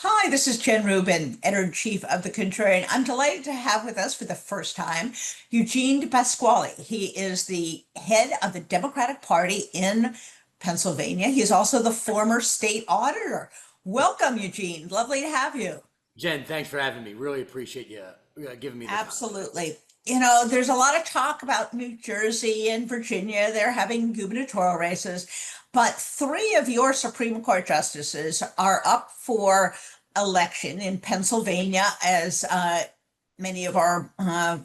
Hi, this is Jen Rubin, editor-in-chief of The Contrarian. I'm delighted to have with us for the first time Eugene DePasquale. He is the head of the Democratic Party in Pennsylvania. He is also the former state auditor. Welcome, Eugene. Lovely to have you. Jen, thanks for having me. Really appreciate you giving me the time. Absolutely. There's a lot of talk about New Jersey and Virginia. They're having gubernatorial races, but three of your Supreme Court justices are up for election in Pennsylvania, as many of our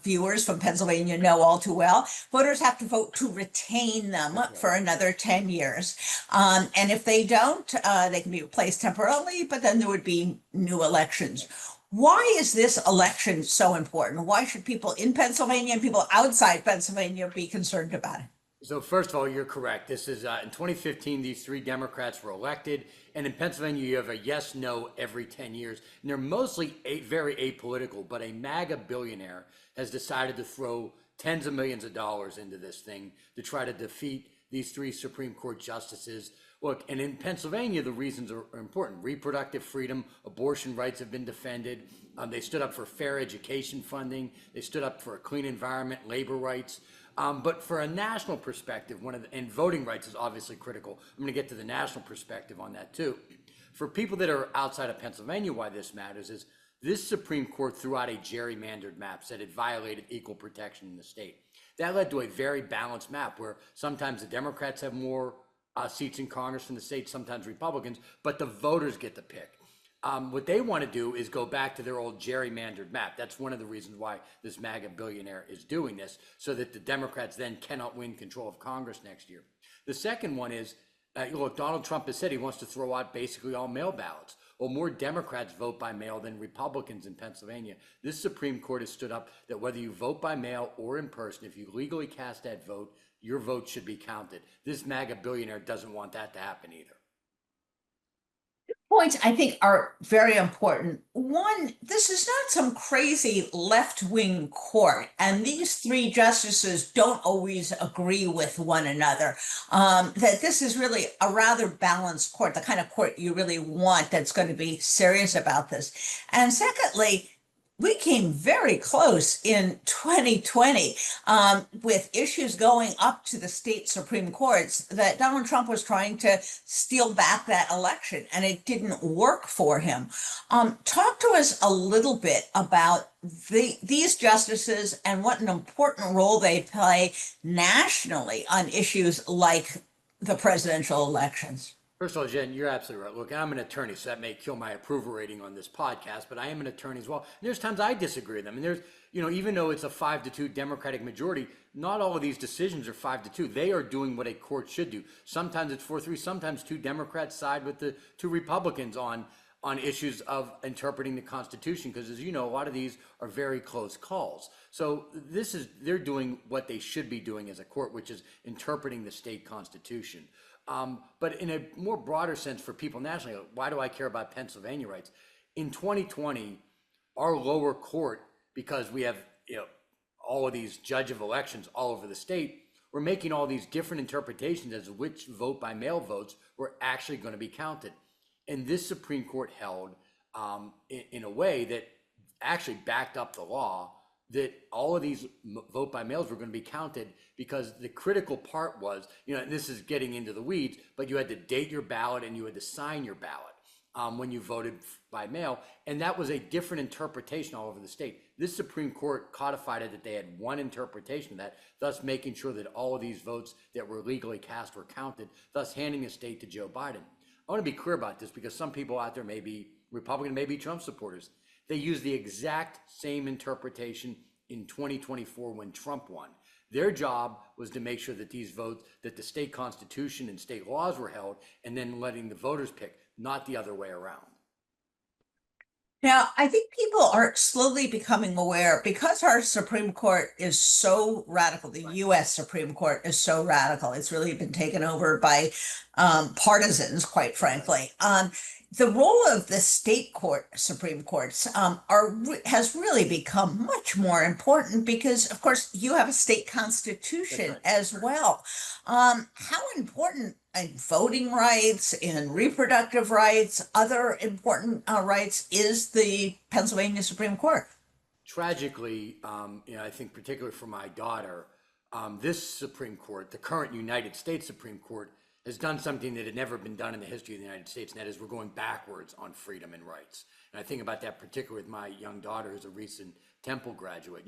viewers from Pennsylvania know all too well. Voters have to vote to retain them That's for right. another 10 years. And if they don't, they can be replaced temporarily, but then there would be new elections. Why is this election so important? Why should people in Pennsylvania and people outside Pennsylvania be concerned about it? So first of all, you're correct. This is in 2015. These three Democrats were elected, and in Pennsylvania, you have a yes/no every 10 years, and they're mostly very apolitical. But a MAGA billionaire has decided to throw tens of millions of dollars into this thing to try to defeat these three Supreme Court justices. Look, and in Pennsylvania, the reasons are important. Reproductive freedom, abortion rights have been defended. They stood up for fair education funding. They stood up for a clean environment, labor rights. But for a national perspective, and voting rights is obviously critical. I'm going to get to the national perspective on that too. For people that are outside of Pennsylvania, why this matters is this Supreme Court threw out a gerrymandered map, said it violated equal protection in the state. That led to a very balanced map where sometimes the Democrats have more seats in Congress in the state, sometimes Republicans, but the voters get to pick. What they want to do is go back to their old gerrymandered map. That's one of the reasons why this MAGA billionaire is doing this, so that the Democrats then cannot win control of Congress next year. The second one is, look, Donald Trump has said he wants to throw out basically all mail ballots. Well, more Democrats vote by mail than Republicans in Pennsylvania. This Supreme Court has stood up that whether you vote by mail or in person, if you legally cast that vote, your vote should be counted. This MAGA billionaire doesn't want that to happen either. Points I think are very important. One, this is not some crazy left-wing court, and these three justices don't always agree with one another. That this is really a rather balanced court, the kind of court you really want that's going to be serious about this. And secondly, we came very close in 2020 with issues going up to the state Supreme Courts that Donald Trump was trying to steal back that election, and it didn't work for him. Talk to us a little bit about these justices and what an important role they play nationally on issues like the presidential elections. First of all, Jen, you're absolutely right. Look, I'm an attorney, so that may kill my approval rating on this podcast, but I am an attorney as well. And there's times I disagree with them. And there's, even though it's a 5-2 Democratic majority, not all of these decisions are 5-2. They are doing what a court should do. Sometimes it's 4-3. Sometimes two Democrats side with the two Republicans on issues of interpreting the Constitution, because as you know, a lot of these are very close calls. So they're doing what they should be doing as a court, which is interpreting the state constitution. But in a more broader sense for people nationally, why do I care about Pennsylvania rights? In 2020, our lower court, because we have all of these judge of elections all over the state, we're making all these different interpretations as to which vote by mail votes were actually going to be counted. And this Supreme Court held in a way that actually backed up the law that all of these vote by mails were going to be counted, because the critical part was, and this is getting into the weeds, but you had to date your ballot and you had to sign your ballot when you voted by mail. And that was a different interpretation all over the state. This Supreme Court codified it that they had one interpretation of that, thus making sure that all of these votes that were legally cast were counted, thus handing the state to Joe Biden. I want to be clear about this because some people out there may be Republican, maybe Trump supporters. They used the exact same interpretation in 2024 when Trump won. Their job was to make sure that these votes, that the state constitution and state laws were held, and then letting the voters pick, not the other way around. Now, I think people are slowly becoming aware because our Supreme Court is so radical. The US Supreme Court is so radical. It's really been taken over by partisans, quite frankly. The role of the state court, Supreme Courts, has really become much more important because, of course, you have a state That's constitution right. as well. How important in voting rights, in reproductive rights, other important rights is the Pennsylvania Supreme Court. Tragically, I think particularly for my daughter, this Supreme Court, the current United States Supreme Court, has done something that had never been done in the history of the United States, and that is we're going backwards on freedom and rights. And I think about that particularly with my young daughter, who's a recent Temple graduate,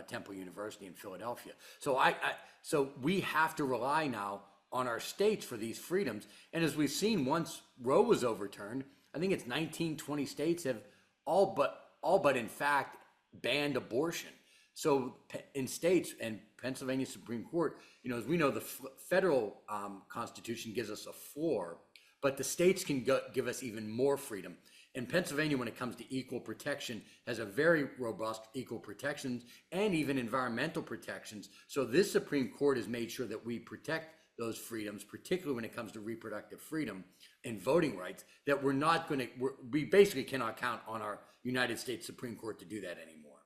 Temple University in Philadelphia. So we have to rely now on our states for these freedoms. And as we've seen, once Roe was overturned, I think it's 19, 20 states have all but in fact banned abortion. So in states and Pennsylvania Supreme Court, as we know, the federal Constitution gives us a floor, but the states can give us even more freedom. And Pennsylvania, when it comes to equal protection, has a very robust equal protections and even environmental protections. So this Supreme Court has made sure that we protect those freedoms, particularly when it comes to reproductive freedom and voting rights, that we basically cannot count on our United States Supreme Court to do that anymore.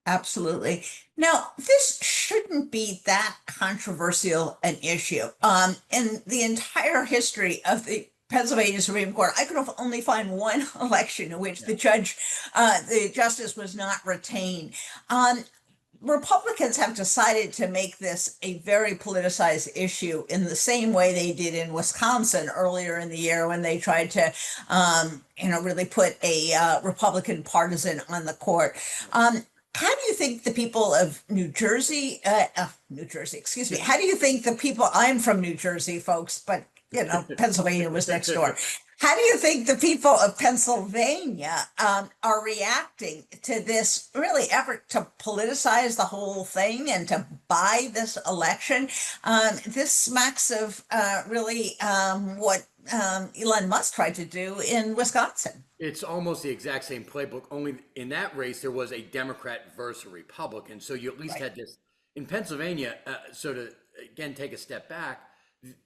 Absolutely. Now, this shouldn't be that controversial an issue. In the entire history of the Pennsylvania Supreme Court, I could only find one election in which the justice was not retained. Republicans have decided to make this a very politicized issue in the same way they did in Wisconsin earlier in the year when they tried to, really put a Republican partisan on the court. How do you think the people of New Jersey, excuse me, how do you think the people, I'm from New Jersey, folks, but Pennsylvania was next door. How do you think the people of Pennsylvania are reacting to this really effort to politicize the whole thing and to buy this election? This smacks of what Elon Musk tried to do in Wisconsin. It's almost the exact same playbook, only in that race, there was a Democrat versus a Republican. So you at least had this in Pennsylvania. So to, again, take a step back,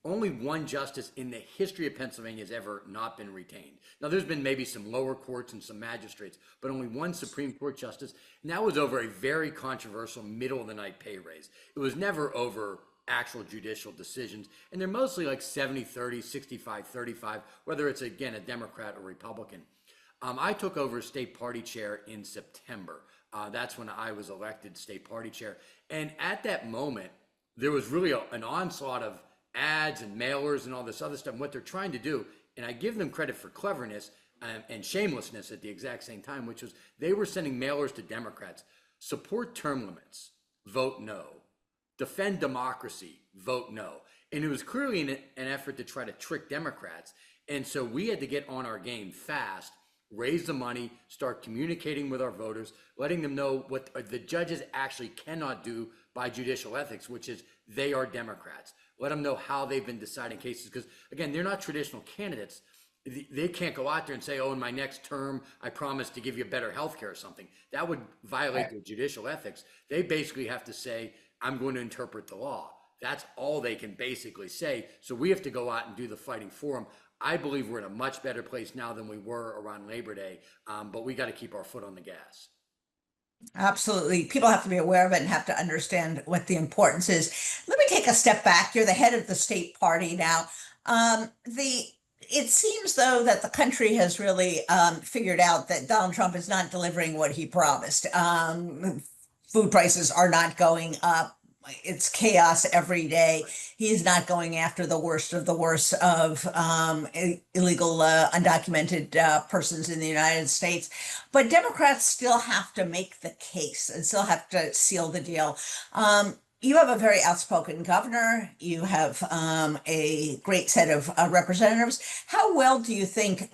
only one justice in the history of Pennsylvania has ever not been retained. Now, there's been maybe some lower courts and some magistrates, but only one Supreme Court justice. And that was over a very controversial middle of the night pay raise. It was never over actual judicial decisions. And they're mostly like 70-30, 65-35, whether it's, again, a Democrat or Republican. I took over state party chair in September. That's when I was elected state party chair. And at that moment, there was really an onslaught of ads and mailers and all this other stuff. And what they're trying to do, and I give them credit for cleverness and shamelessness at the exact same time, which was they were sending mailers to Democrats, support term limits, vote no, defend democracy, vote no. And it was clearly an effort to try to trick Democrats. And so we had to get on our game fast, raise the money, start communicating with our voters, letting them know what the judges actually cannot do by judicial ethics, which is they are Democrats. Let them know how they've been deciding cases, because again, they're not traditional candidates. They can't go out there and say, oh, in my next term, I promise to give you better health care or something. That would violate their judicial ethics. They basically have to say, I'm going to interpret the law. That's all they can basically say. So we have to go out and do the fighting for them. I believe we're in a much better place now than we were around Labor Day, but we got to keep our foot on the gas. Absolutely. People have to be aware of it and have to understand what the importance is. Let me take a step back. You're the head of the state party now. It seems, though, that the country has really figured out that Donald Trump is not delivering what he promised. Food prices are not going up. It's chaos every day. He's not going after the worst of illegal, undocumented persons in the United States. But Democrats still have to make the case and still have to seal the deal. You have a very outspoken governor. You have a great set of representatives. How well do you think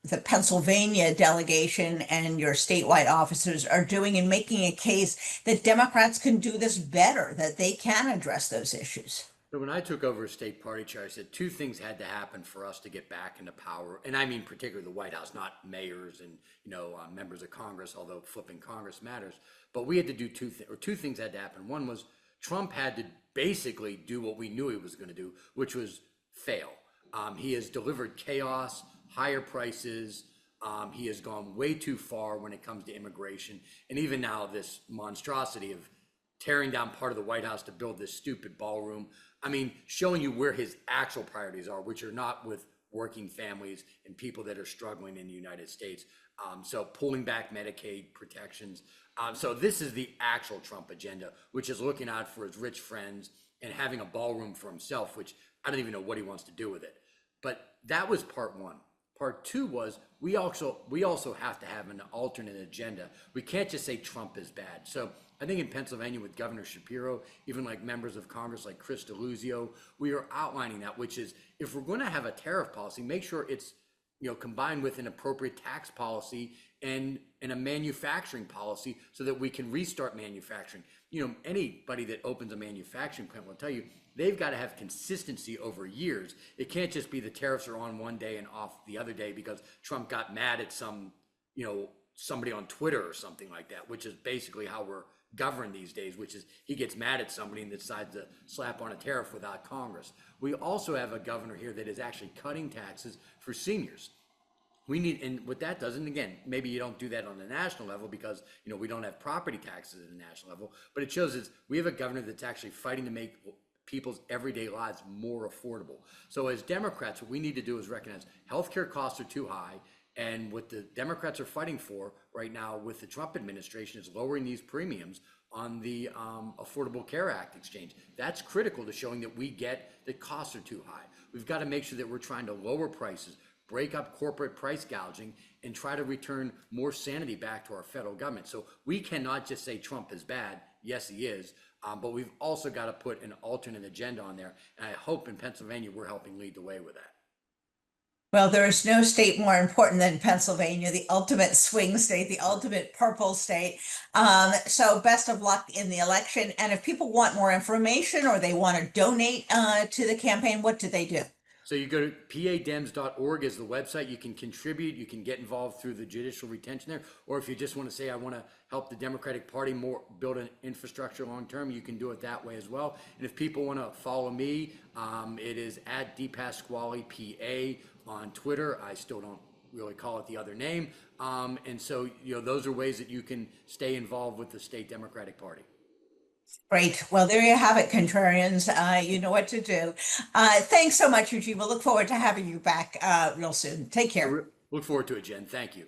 the Pennsylvania delegation and your statewide officers are doing in making a case that Democrats can do this better, that they can address those issues? So when I took over as state party chair, I said two things had to happen for us to get back into power. And I mean, particularly the White House, not mayors and, members of Congress, although flipping Congress matters. But we had to do two things had to happen. One was Trump had to basically do what we knew he was going to do, which was fail. He has delivered chaos, higher prices. He has gone way too far when it comes to immigration. And even now, this monstrosity of tearing down part of the White House to build this stupid ballroom. I mean, showing you where his actual priorities are, which are not with working families and people that are struggling in the United States. So pulling back Medicaid protections. So this is the actual Trump agenda, which is looking out for his rich friends and having a ballroom for himself, which I don't even know what he wants to do with it. But that was part one. Part two was we also have to have an alternate agenda. We can't just say Trump is bad. So I think in Pennsylvania with Governor Shapiro, even like members of Congress like Chris DeLuzio, we are outlining that, which is if we're going to have a tariff policy, make sure it's combined with an appropriate tax policy and a manufacturing policy so that we can restart manufacturing. Anybody that opens a manufacturing plant will tell you they've got to have consistency over years. It can't just be the tariffs are on one day and off the other day because Trump got mad at somebody on Twitter or something like that, which is basically how we're governed these days, which is he gets mad at somebody and decides to slap on a tariff without Congress. We also have a governor here that is actually cutting taxes for seniors. We need, and what that does, and again, maybe you don't do that on the national level because we don't have property taxes at the national level, but it shows us we have a governor that's actually fighting to make people's everyday lives more affordable. So as Democrats, what we need to do is recognize healthcare costs are too high. And what the Democrats are fighting for right now with the Trump administration is lowering these premiums on the Affordable Care Act exchange. That's critical to showing that we get that costs are too high. We've got to make sure that we're trying to lower prices, break up corporate price gouging, and try to return more sanity back to our federal government. So we cannot just say Trump is bad. Yes, he is. But we've also got to put an alternate agenda on there. And I hope in Pennsylvania, we're helping lead the way with that. Well, there is no state more important than Pennsylvania, the ultimate swing state, the ultimate purple state. So best of luck in the election. And if people want more information or they want to donate to the campaign, what do they do? So you go to padems.org is the website. You can contribute. You can get involved through the judicial retention there. Or if you just want to say, I want to help the Democratic Party more build an infrastructure long term, you can do it that way as well. And if people want to follow me, it is at DePasquale PA on Twitter. I still don't really call it the other name. And so, those are ways that you can stay involved with the state Democratic Party. Great. Well, there you have it, contrarians. You know what to do. Thanks so much, Eugene. We'll look forward to having you back real soon. Take care. Look forward to it, Jen. Thank you.